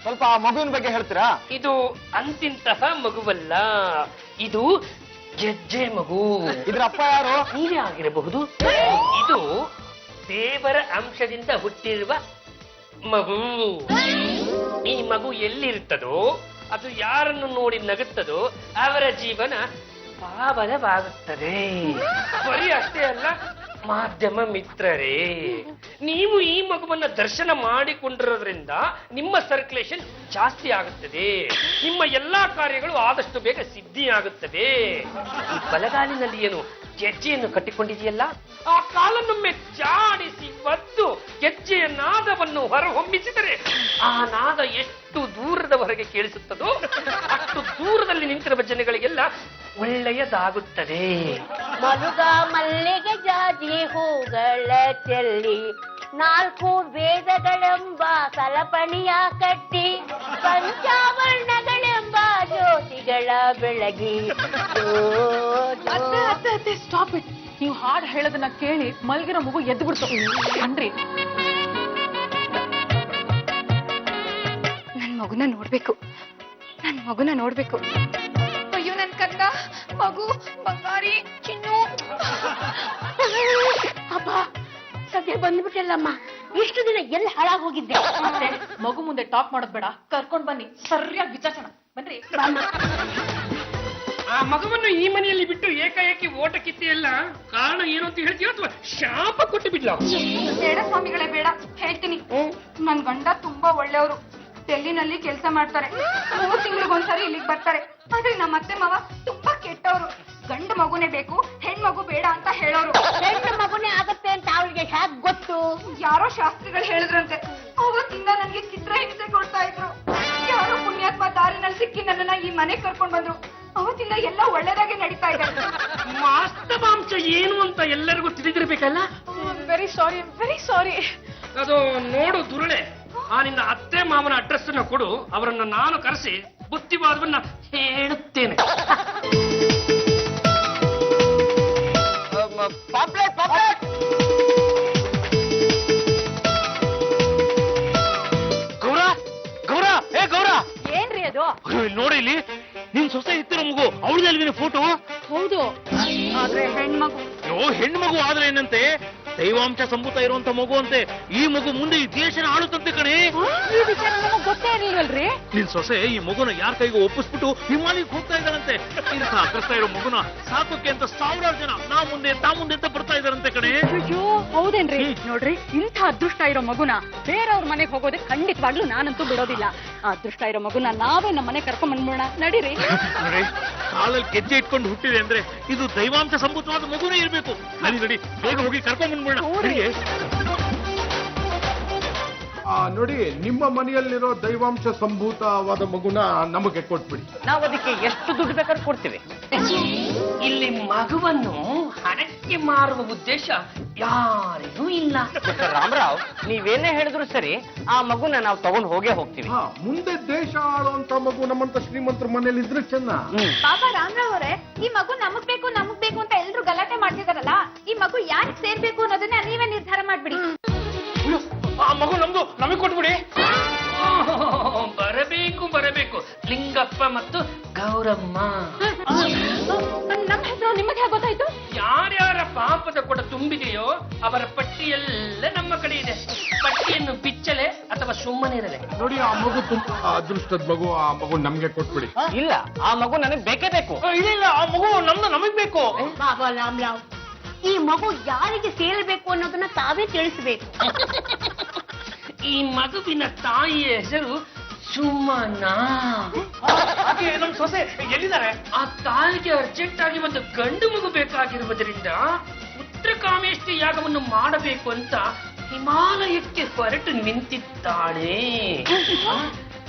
ಸ್ವಲ್ಪ ಆ ಮಗುವಿನ ಬಗ್ಗೆ ಹೇಳ್ತೀರಾ? ಇದು ಅಂತಿಂತಹ ಮಗುವಲ್ಲ, ಇದು ಗೆಜ್ಜೆ ಮಗು. ಇದ್ರ ಅಪ್ಪ ಯಾರು? ನೀವೇ ಆಗಿರಬಹುದು. ಇದು ದೇವರ ಅಂಶದಿಂದ ಹುಟ್ಟಿರುವ ಮಗು. ಈ ಮಗು ಎಲ್ಲಿರುತ್ತದೋ, ಅದು ಯಾರನ್ನು ನೋಡಿ ನಗುತ್ತದೋ ಅವರ ಜೀವನ ಪಾವನವಾಗುತ್ತದೆ. ಬರೀ ಅಷ್ಟೇ ಅಲ್ಲ, ಮಾಧ್ಯಮ ಮಿತ್ರರೇ, ನೀವು ಈ ಮಗುವನ್ನ ದರ್ಶನ ಮಾಡಿಕೊಂಡಿರೋದ್ರಿಂದ ನಿಮ್ಮ ಸರ್ಕ್ಯುಲೇಷನ್ ಜಾಸ್ತಿ ಆಗುತ್ತದೆ. ನಿಮ್ಮ ಎಲ್ಲಾ ಕಾರ್ಯಗಳು ಆದಷ್ಟು ಬೇಗ ಸಿದ್ಧಿಯಾಗುತ್ತದೆ. ಈ ಬಲಗಾಲಿನಲ್ಲಿ ಏನು ಗೆಜ್ಜೆಯನ್ನು ಕಟ್ಟಿಕೊಂಡಿದೆಯಲ್ಲ, ಆ ಕಾಲನ್ನೊಮ್ಮೆ ಜಾಡಿಸಿ ಒದ್ದು ಗೆಜ್ಜೆಯ ನಾದವನ್ನು ಹೊರಹೊಮ್ಮಿಸಿದರೆ ಆ ನಾದ ಎಷ್ಟು ದೂರದವರೆಗೆ ಕೇಳಿಸುತ್ತದೋ ಅಷ್ಟು ದೂರದಲ್ಲಿ ನಿಂತಿರುವ ಜನಗಳಿಗೆಲ್ಲ ಒಳ್ಳೆಯದಾಗುತ್ತದೆ. ಮರುಗ ಮಲ್ಲಿಗೆ ಜಾಜಿ ಹೂಗಳ ಚೆಲ್ಲಿ 4 ವೇದಗಳೆಂಬ ಸಲಪಣಿಯ ಕಟ್ಟಿ ಪಂಚಾವರ್ಣಗಳೆಂಬ ಜ್ಯೋತಿಗಳ ಬೆಳಗಿ. ಅತ್ತೆ ಸ್ಟಾಪ್ ಇಟ್. ನೀವು ಹಾಡು ಹೇಳೋದನ್ನ ಕೇಳಿ ಮಲ್ಗಿರೋ ಮಗು ಎದ್ದು ಬಿಡ್ತು ಅನ್ರಿ. ನನ್ ಮಗುನ ನೋಡ್ಬೇಕು. ಅಯ್ಯೋ ನನ್ ಕಂದ ಮಗು ಬಂಗಾರಿ ಚಿನ್ನು. ಅಪ್ಪ, ಸದ್ಯ ಬಂದ್ಬಿಟ್ಟಲ್ಲಮ್ಮ. ಇಷ್ಟು ದಿನ ಎಲ್ಲಿ ಹಾಳಾಗೋಗಿದ್ದೆ. ಮಗು ಮುಂದೆ ಟಾಕ್ ಮಾಡೋದ್ ಬೇಡ, ಕರ್ಕೊಂಡ್ ಬನ್ನಿ, ಸರಿಯಾಗಿ ವಿಚಾರಿಸೋಣ. ಬನ್ರಿ. ಆ ಮಗುವನ್ನು ಈ ಮನೆಯಲ್ಲಿ ಬಿಟ್ಟು ಏಕಾಏಕಿ ಓಟ ಕಿತ್ತಿಯಲ್ಲ, ಕಾರಣ ಏನು ಅಂತ ಹೇಳ್ತೀಯ ಅಥವಾ ಶಾಪ ಕೊಟ್ಟು ಬಿಡ್ಲ? ಬೇಡ ಸ್ವಾಮಿಗಳೇ, ಬೇಡ, ಹೇಳ್ತೀನಿ. ನನ್ ಗಂಡ ತುಂಬಾ ಒಳ್ಳೆಯವರು. ಡೆಲ್ಲಿನಲ್ಲಿ ಕೆಲಸ ಮಾಡ್ತಾರೆ. 3 ತಿಂಗಳಿಗೊಂದ್ಸರಿ ಇಲ್ಲಿಗೆ ಬರ್ತಾರೆ. ಆದ್ರೆ ನಮ್ಮ ಅತ್ತೆ ಮಾವ ತುಂಬಾ ಕೆಟ್ಟವರು. ಗಂಡ ಮಗುನೇ ಬೇಕು, ಹೆಣ್ಮಗು ಬೇಡ ಅಂತ ಹೇಳೋರು. ಹೆಣ್ಣು ಮಗುನೇ ಆಗತ್ತೆ ಅಂತ ಅವಳಿಗೆ ಹ್ಯಾಕ್ ಗೊತ್ತು? ಯಾರೋ ಶಾಸ್ತ್ರಿಗಳು ಹೇಳಿದ್ರಂತೆ. ಅವತ್ತಿಂದ ನನ್ಗೆ ಚಿತ್ರಹಿಂಸೆ ಕೊಡ್ತಾ ಇದ್ರು. ಯಾರೋ ಪುಣ್ಯಾತ್ಮ ದಾರಿನಲ್ಲಿ ಸಿಕ್ಕಿ ನನ್ನನ್ನ ಈ ಮನೆಗೆ ಕರ್ಕೊಂಡ್ ಬಂದ್ರು. ಅವತ್ತಿಂದ ಎಲ್ಲ ಒಳ್ಳೇದಾಗೆ ನಡೀತಾ ಇದೆ. ವಾಸ್ತವಾಂಶ ಏನು ಅಂತ ಎಲ್ಲರಿಗೂ ತಿಳಿದಿರ್ಬೇಕಲ್ಲ. Very sorry, very sorry. ಅದು ನೋಡು ದುರುಳೆ, ಆ ನಿನ್ನ ಅತ್ತೆ ಮಾವನ ಅಡ್ರೆಸ್ ಅನ್ನ ಕೊಡು, ಅವರನ್ನ ನಾನು ಕರೆಸಿ ಬುದ್ಧಿವಾದವನ್ನ ಹೇಳುತ್ತೇನೆ. ನೋಡಿ ಇಲ್ಲಿ ನಿನ್ ಸೊಸೆ ಇತ್ತಿರೋ ಮಗು ಅವಳದಲ್ವಿನ ಫೋಟೋ. ಹೌದು, ಆದ್ರೆ ಹೆಣ್ಮಗು. ಹೆಣ್ಣು ಮಗು ಆದ್ರೆ ಏನಂತೆ, ದೈವಾಂಶ ಸಂಭೂತ ಇರುವಂತ ಮಗು ಅಂತೆ. ಈ ಮಗು ಮುಂದೆ ಈ ದೇಶನ ಆಳುತ್ತಂತೆ ಕಣೆ. ಈ ವಿಚಾರ ನಮಗ್ ಗೊತ್ತೇ ಇರ್ಲಿಲ್ವಲ್ರಿ? ನಿನ್ ಸೊಸೆ ಈ ಮಗುನ ಯಾರ ಕೈಗೆ ಒಪ್ಪಿಸ್ಬಿಟ್ಟು ಹಿಮಾಲಯಕ್ಕೆ ಹೋಗ್ತಾ ಇದ್ದಾರಂತೆ. ಇಂಥ ಅಗ್ರಸ್ತ ಇರೋ ಮಗುನ ಸಾಕೋಕೆ ಅಂತ ಸಾವಿರಾರು ಜನ ನಾ ಮುಂದೆ ಅಂತ ಬರ್ತಾ ಇದಾರಂತೆ ಕಣೆ. ಅಯ್ಯೋ ಹೌದೇನ್ರಿ? ನೋಡ್ರಿ, ಇಂಥ ಅದೃಷ್ಟ ಇರೋ ಮಗುನ ಬೇರೆಯವ್ರ ಮನೆಗೆ ಹೋಗೋದೇ ಖಂಡಿತವಾಗ್ಲೂ ನಾನಂತೂ ಬಿಡೋದಿಲ್ಲ. ಆ ಅದೃಷ್ಟ ಇರೋ ಮಗುನ ನಾವೇ ನಮ್ಮ ಮನೆ ಕರ್ಕೊಂಡ್ ಬಂದ್ಬಿಡೋಣ, ನಡೀರಿ. ನೋಡಿ, ಕಾಲಲ್ಲಿ ಗೆಜ್ಜೆ ಇಟ್ಕೊಂಡು ಹುಟ್ಟಿದೆ ಅಂದ್ರೆ ಇದು ದೈವಾಂಶ ಸಂಭೂತವಾದ ಮಗುನೇ ಇರ್ಬೇಕು. ನಡಿ ಬೇಗ ಹೋಗಿ ಕರ್ಕೊಂಡ್ ಬಂದ್ಬಿಡೋಣ. ನೋಡಿ, ನಿಮ್ಮ ಮನೆಯಲ್ಲಿರೋ ದೈವಾಂಶ ಸಂಭೂತವಾದ ಮಗುನ ನಮಗೆ ಕೊಟ್ಬಿಡಿ. ನಾವು ಅದಕ್ಕೆ ಎಷ್ಟು ದುಡ್ಡು ಬೇಕಾದ್ರೂ ಕೊಡ್ತೀವಿ. ಇಲ್ಲಿ ಮಗುವನ್ನು ಹಣಕ್ಕೆ ಮಾರುವ ಉದ್ದೇಶ ಯಾರಿಗೂ ಇಲ್ಲ. ರಾಮರಾವ್, ನೀವೇನೇ ಹೇಳಿದ್ರು ಸರಿ, ಆ ಮಗುನ ನಾವು ತಗೊಂಡು ಹೋಗ್ತೀವಿ. ಮುಂದೆ ದೇಶ ಆಳುವಂತ ಮಗು ನಮ್ಮಂತ ಶ್ರೀಮಂತರ ಮನೇಲಿ ಇದ್ರೆ ಚೆನ್ನ. ಬಾಬಾ ರಾಮರಾವ್ ಅವರೇ, ಈ ಮಗು ನಮಗ್ ಬೇಕು ಅಂತ ಎಲ್ರು ಗಲಾಟೆ ಮಾಡ್ತಿದಾರಲ್ಲ, ಈ ಮಗು ಯಾಕೆ ಸೇರ್ಬೇಕು ಅನ್ನೋದನ್ನ ನೀವೇ ನಿರ್ಧಾರ ಮಾಡ್ಬಿಡಿ. ಆ ಮಗು ನಮ್ದು, ನಮಗೆ ಕೊಟ್ಬಿಡಿ. ಬರಬೇಕು ಲಿಂಗಪ್ಪ ಮತ್ತು ಗೌರಮ್ಮ. ನಮ್ಮ ಹೆಸರು ನಿಮಗೆ ಹೇಗೆ ಗೊತ್ತಾಯ್ತು? ಯಾರ್ಯಾರ ಪಾಪದ ಕೊಡ ತುಂಬಿದೆಯೋ ಅವರ ಪಟ್ಟಿಯೆಲ್ಲ ನಮ್ಮ ಕಡೆ ಇದೆ. ಪಟ್ಟಿಯನ್ನು ಬಿಚ್ಚಲೆ ಅಥವಾ ಸುಮ್ಮನೆ ಇರಲೆ. ನೋಡಿ, ಆ ಮಗು ತುಂಬಾ ಅದೃಷ್ಟದ ಮಗು. ಆ ಮಗು ನಮ್ಗೆ ಕೊಟ್ಬಿಡಿ. ಇಲ್ಲ, ಆ ಮಗು ನನಗೆ ಬೇಕೇ ಬೇಕು. ಇಲ್ಲ, ಆ ಮಗು ನಮಗ್ ಬೇಕು. ಬಾಬಾ ರಾಮರಾವ್, ಈ ಮಗು ಯಾರಿಗೆ ಸೇರಬೇಕು ಅನ್ನೋದನ್ನ ತಾವೇ ತಿಳಿಸ್ಬೇಕು. ಈ ಮಗುವಿನ ತಾಯಿಯ ಹೆಸರು ಸುಮನಾ. ನಮ್ ಸೊಸೆ ಎಲ್ಲಿದ್ದಾರೆ? ಆ ತಾಯಿಗೆ ಅರ್ಜೆಂಟ್ ಆಗಿ ಒಂದು ಗಂಡು ಮಗು ಬೇಕಾಗಿರುವುದರಿಂದ ಉತ್ತರಕಾಮೇಷ್ಟಿ ಯಾಗವನ್ನು ಮಾಡಬೇಕು ಅಂತ ಹಿಮಾಲಯಕ್ಕೆ ಹೊರಟು ನಿಂತಿದ್ದಾಳೆ.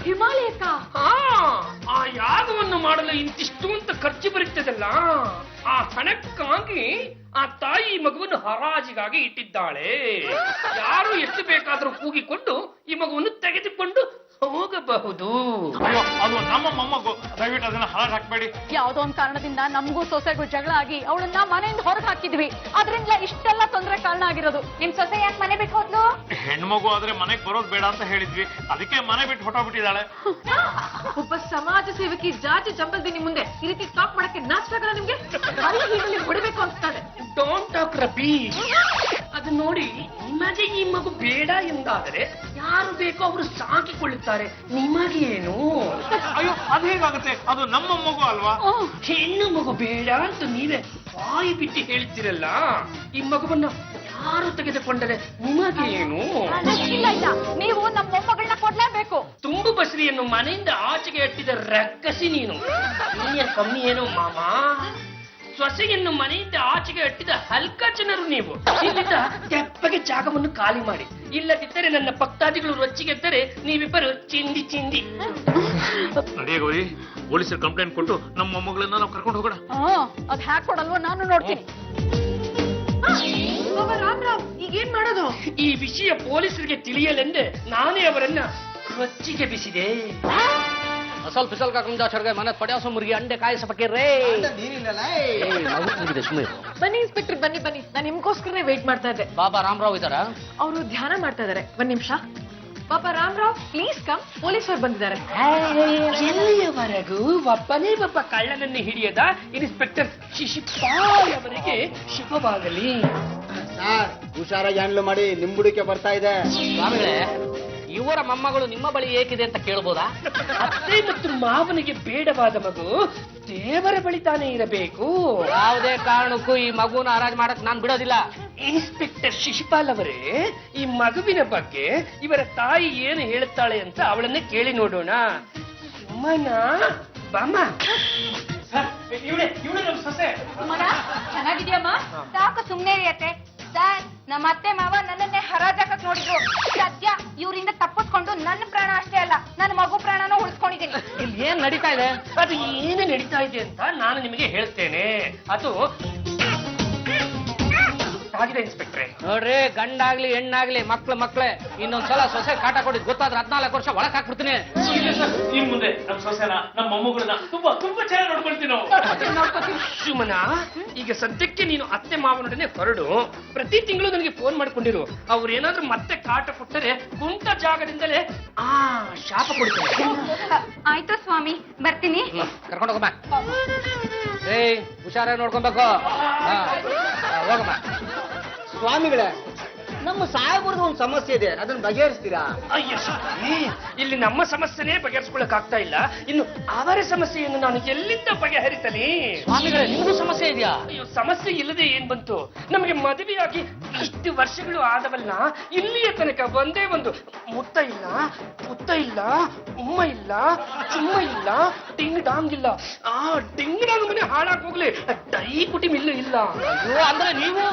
ಹಿಮಾಲಯಕ್ಕ? ಆ ಯಾಗವನ್ನು ಮಾಡಲು ಇಂತಿಷ್ಟು ಅಂತ ಖರ್ಚು ಬರುತ್ತದಲ್ಲ, ಆ ಹಣಕ್ಕಾಗಿ ಆ ತಾಯಿ ಮಗುವನ್ನು ಹರಾಜಿಗಾಗಿ ಇಟ್ಟಿದ್ದಾಳೆ. ಯಾರು ಎಷ್ಟು ಬೇಕಾದ್ರೂ ಕೂಗಿಕೊಂಡು ಈ ಮಗುವನ್ನು ತೆಗೆದುಕೊಂಡು ಹೋಗಬಹುದು. ಅದು ನಮ್ಮ ಮೊಮ್ಮಗು, ದಯವಿಟ್ಟು ಅದನ್ನ ಹರಾಜ್ ಹಾಕ್ಬೇಡಿ. ಯಾವ್ದೋ ಒಂದ್ ಕಾರಣದಿಂದ ನಮಗೂ ಸೊಸೆಗೂ ಜಗಳ ಆಗಿ ಅವಳನ್ನ ಮನೆಯಿಂದ ಹೊರಗೆ ಹಾಕಿದ್ವಿ. ಅದ್ರಿಂದ ಇಷ್ಟೆಲ್ಲ ತೊಂದರೆ ಕಾರಣ ಆಗಿರೋದು. ನಿಮ್ ಸೊಸೆ ಯಾಕೆ ಮನೆ ಬಿಟ್ಟು ಹೋದ್ಲು? ಹೆಣ್ಮಗು ಆದ್ರೆ ಮನೆಗ್ ಬರೋದ್ ಬೇಡ ಅಂತ ಹೇಳಿದ್ವಿ, ಅದಕ್ಕೆ ಮನೆ ಬಿಟ್ಟು ಹೊಟ್ಟೋಗ್ಬಿಟ್ಟಿದ್ದಾಳೆ. ಒಬ್ಬ ಸಮಾಜ ಸೇವಕಿ ಜಾತಿ ಜಂಬಲ್ದಿನಿ ಮುಂದೆ ಈ ರೀತಿ ಟಾಕ್ ಮಾಡಕ್ಕೆ ನಾಚ್ಕಾಗಲ್ಲ ನಿಮ್ಗೆ? ಹೀಗೆ ಹೊಡಿಬೇಕು ಅನ್ಸ್ತಾರೆ. Don't talk rabi. ಅದು ನೋಡಿ, ನಿಮಗೆ ಈ ಮಗು ಬೇಡ ಎಂದಾದರೆ ಯಾರು ಬೇಕೋ ಅವರು ಸಾಕಿಕೊಳ್ಳುತ್ತಾರೆ. ನಿಮಗೆ ಏನು? ಅಯ್ಯೋ, ಅದು ಹೇಗಾಗುತ್ತೆ? ಅದು ನಮ್ಮ ಮಗು ಅಲ್ವಾ? ಹೆಣ್ಣು ಮಗು ಬೇಡ ಅಂತ ನೀವೇ ಬಾಯಿ ಬಿಟ್ಟು ಹೇಳ್ತಿರಲ್ಲ. ಈ ಮಗುವನ್ನ ಯಾರು ತೆಗೆದುಕೊಂಡರೆ ನಿಮಗೆ ಏನು? ಇಲ್ಲ, ನೀವು ನಮ್ಮ ಮೊಮ್ಮಗಳನ್ನ ಕೊಡ್ಲೇಬೇಕು. ತುಂಬು ಬಸರಿಯನ್ನು ಮನೆಯಿಂದ ಆಚೆಗೆ ಎಟ್ಟಿದ ರಕ್ಕಸಿ ನೀನು. ನೀಯ ಕಮ್ಮಿ ಏನು ಮಾಮ? ಸೊಸೆಯನ್ನು ಮನೆಯಿಂದ ಆಚೆಗೆ ಅಟ್ಟಿದ ಹಲ್ಕ ಜನರು ನೀವು. ಇಲ್ಲಿದ್ದ ತೆಪ್ಪಗೆ ಜಾಗವನ್ನು ಖಾಲಿ ಮಾಡಿ, ಇಲ್ಲದಿದ್ದರೆ ನನ್ನ ಭಕ್ತಾದಿಗಳು ರೊಚ್ಚಿಗೆದ್ದರೆ ನೀವಿಬ್ಬರು ಚಿಂದಿ. ನಡೆಯ ಗೌರಿ, ಪೊಲೀಸರು ಕಂಪ್ಲೇಂಟ್ ಕೊಟ್ಟು ನಮ್ಮ ಮೊಮ್ಮಗಳನ್ನ ನಾವು ಕರ್ಕೊಂಡು ಹೋಗೋಣ. ಅದ್ ಹ್ಯಾಕ್ ಕೊಡಲ್ವೋ ನಾನು ನೋಡ್ತೀನಿ. ರಾಮರಾವ್, ಈಗೇನ್ ಮಾಡೋದು? ಈ ವಿಷಯ ಪೊಲೀಸರಿಗೆ ತಿಳಿಯಲೆಂದೇ ನಾನೇ ಅವರನ್ನ ರೊಚ್ಚಿಗೆ ಬಿಸಿದೆ. ಅಸಲ್ ಪಿಸಲ್ ಕಾ ಕುಂಜಾ ಚರ್ಗೆ ಮನೆ ಪಡ್ಯಾಸು ಮುರ್ಗಿ ಅಂಡೆ ಕಾಯಿಸ ಪಕ್ಕಿರ್ರೇ. ಬನ್ನಿ ಇನ್ಸ್ಪೆಕ್ಟರ್, ಬನ್ನಿ. ನಾನು ನಿಮ್ಗೋಸ್ಕರನೇ ವೇಟ್ ಮಾಡ್ತಾ ಇದ್ದೆ. ಬಾಬಾ ರಾಮರಾವ್ ಇದ್ದಾರಾ? ಅವರು ಧ್ಯಾನ ಮಾಡ್ತಾ ಇದಾರೆ. ಒಂದ್ ನಿಮಿಷ. ಬಾಬಾ ರಾಮರಾವ್, ಪ್ಲೀಸ್ ಕಮ್. ಪೊಲೀಸರು ಬಂದಿದ್ದಾರೆ. ಎಲ್ಲಿಯವರೆಗೂ ಒಬ್ಬನೇ ಒಬ್ಬ ಕಳ್ಳನನ್ನು ಹಿಡಿಯದ ಇನ್ಸ್ಪೆಕ್ಟರ್ ಶಿಶಿಪಾಲ್ ಅವರಿಗೆ ಶುಭವಾಗಲಿ. ಹುಷಾರಾಗಿ ಹ್ಯಾಂಡ್ಲ್ ಮಾಡಿ, ನಿಂಬುಡಿಕೆ ಬರ್ತಾ ಇದೆ. ಸ್ವಾಮಿಗಳೇ, ಇವರ ಮೊಮ್ಮಗಳು ನಿಮ್ಮ ಬಳಿ ಏಕಿದೆ ಅಂತ ಕೇಳ್ಬೋದಾ? ಅತ್ತೆ ಮತ್ತು ಮಾವನಿಗೆ ಬೇಡವಾದ ಮಗು ದೇವರ ಬಳಿ ತಾನೇ ಇರಬೇಕು. ಯಾವುದೇ ಕಾರಣಕ್ಕೂ ಈ ಮಗುನ ಹರಾಜ್ ಮಾಡಕ್ ನಾನ್ ಬಿಡೋದಿಲ್ಲ. ಇನ್ಸ್ಪೆಕ್ಟರ್ ಶಿಶುಪಾಲ್ ಅವರೇ, ಈ ಮಗುವಿನ ಬಗ್ಗೆ ಇವರ ತಾಯಿ ಏನು ಹೇಳುತ್ತಾಳೆ ಅಂತ ಅವಳನ್ನೇ ಕೇಳಿ ನೋಡೋಣ. ಸುಮನ, ಬಾಮ. ಇವಳೆ ನಮ್ ಸೊಸೆ. ಚೆನ್ನಾಗಿದ್ಯಮ್ಮ? ಸಾಕು, ಸುಮ್ನೆ ಇರಿಯತ್ತೆ. ಸರ್, ನಮ್ಮ ಅತ್ತೆ ಮಾವ ನನ್ನನ್ನೇ ಹರಾಜಾಕಕ್ ನೋಡಿದ್ರು. ಸದ್ಯ ಇವರಿಂದ ತಪ್ಪಿಸ್ಕೊಂಡು ನನ್ನ ಪ್ರಾಣ ಅಷ್ಟೇ ಅಲ್ಲ, ನನ್ನ ಮಗು ಪ್ರಾಣನೂ ಉಳಿಸ್ಕೊಂಡಿದ್ದೀನಿ. ಇಲ್ಲಿ ಏನ್ ನಡೀತಾ ಇದೆ? ಅದು ಏನು ನಡೀತಾ ಇದೆ ಅಂತ ನಾನು ನಿಮಗೆ ಹೇಳ್ತೇನೆ. ಅದು ಗೊತ್ತಾಗಿದೆ ಇನ್ಸ್ಪೆಕ್ಟ್ರೆ. ನೋಡ್ರಿ, ಗಂಡಾಗ್ಲಿ ಹೆಣ್ಣಾಗ್ಲಿ ಮಕ್ಳೇ ಇನ್ನೊಂದ್ಸಲ ಸೊಸೆ ಕಾಟ ಕೊಡಿದ್ ಗೊತ್ತಾದ್ರೆ 14 ವರ್ಷ ಒಳಗ್ ಹಾಕ್ಬಿಡ್ತೀನಿ. ಇನ್ ಮುಂದೆ ನಮ್ ಸೊಸೆನ ನಮ್ಮ ಮೊಮ್ಮಗಳನ್ನ ತುಂಬಾ ತುಂಬಾ ಚೆನ್ನಾಗಿ ನೋಡ್ಕೊಳ್ತೀವಿ ನಾವು. ಸುಮನ, ಈಗ ಸದ್ಯಕ್ಕೆ ನೀನು ಅತ್ತೆ ಮಾವನೊಡನೆ ಹೊರಡು. ಪ್ರತಿ ತಿಂಗಳು ನನಗೆ ಫೋನ್ ಮಾಡ್ಕೊಂಡಿರು. ಅವ್ರು ಏನಾದ್ರೂ ಮತ್ತೆ ಕಾಟ ಕೊಟ್ಟರೆ ಕುಂಟ ಜಾಗದಿಂದಲೇ ಶಾಪ ಕೊಡ್ತಾರೆ. ಆಯ್ತು ಸ್ವಾಮಿ, ಬರ್ತೀನಿ. ಕರ್ಕೊಂಡು ಹೋಗಮ್ಮ. ಏಯ್, ಹುಷಾರಾಗಿ ನೋಡ್ಕೊಬೇಕು. ಹೋಗಮ್ಮ. ಸ್ವಾಮಿಗಳೇ, ನಮ್ಮ ಸಾಹೇಬ್ರದ್ದು ಒಂದು ಸಮಸ್ಯೆ ಇದೆ, ಅದನ್ನ ಬಗೆಹರಿಸ್ತೀರಾ? ಅಯ್ಯೋ ಸ್ವಾಮಿ, ಇಲ್ಲಿ ನಮ್ಮ ಸಮಸ್ಯೆನೇ ಬಗೆಹರಿಸ್ಕೊಳಕ್ ಆಗ್ತಾ ಇಲ್ಲ, ಇನ್ನು ಅವರ ಸಮಸ್ಯೆಯನ್ನು ನಾನು ಎಲ್ಲಿಂದ ಬಗೆಹರಿಸಲಿ? ಸ್ವಾಮಿಗಳೇ, ನಿಮಗೂ ಸಮಸ್ಯೆ ಇದೆಯಾ? ಅಯ್ಯೋ, ಸಮಸ್ಯೆ ಇಲ್ಲದೆ ಏನ್ ಬಂತು? ನಮಗೆ ಮದುವೆಯಾಗಿ ಇಷ್ಟು ವರ್ಷಗಳು ಆದವಲ್ಲ, ಇಲ್ಲಿಯ ತನಕ ಒಂದೇ ಒಂದು ಮುತ್ತ ಇಲ್ಲ, ಪುತ್ತ ಇಲ್ಲ, ಉಮ್ಮ ಇಲ್ಲ, ಚುಮ್ಮ ಇಲ್ಲ, ಟಿಂಗ್ ಡಾಂಗ್ ಇಲ್ಲ. ಆ ಟಿಂಗ್ ಡಾಂಗ್ ಮನೆ ಹಾಳಾಗ್ ಹೋಗ್ಲಿ, ಡೈ ಪುಟಿ ಮಿಲ್ಲು ಇಲ್ಲ. ಅಯ್ಯೋ, ಅಂದ್ರೆ ನೀವು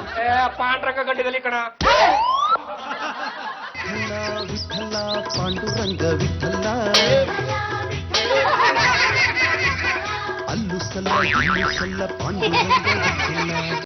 ಪಾಂಡ್ರಂಗ ಗಡ್ಡದಲ್ಲಿ ಕಣ. ವಿಠಲ ಪಾಂಡುರಂಗ ವಿಠಲ ಅಲ್ಲು ಸಲ್ಲ ಇಲ್ಲು ಸಲ್ಲ ಪಾಂಡುರಂಗ ವಿಠಲ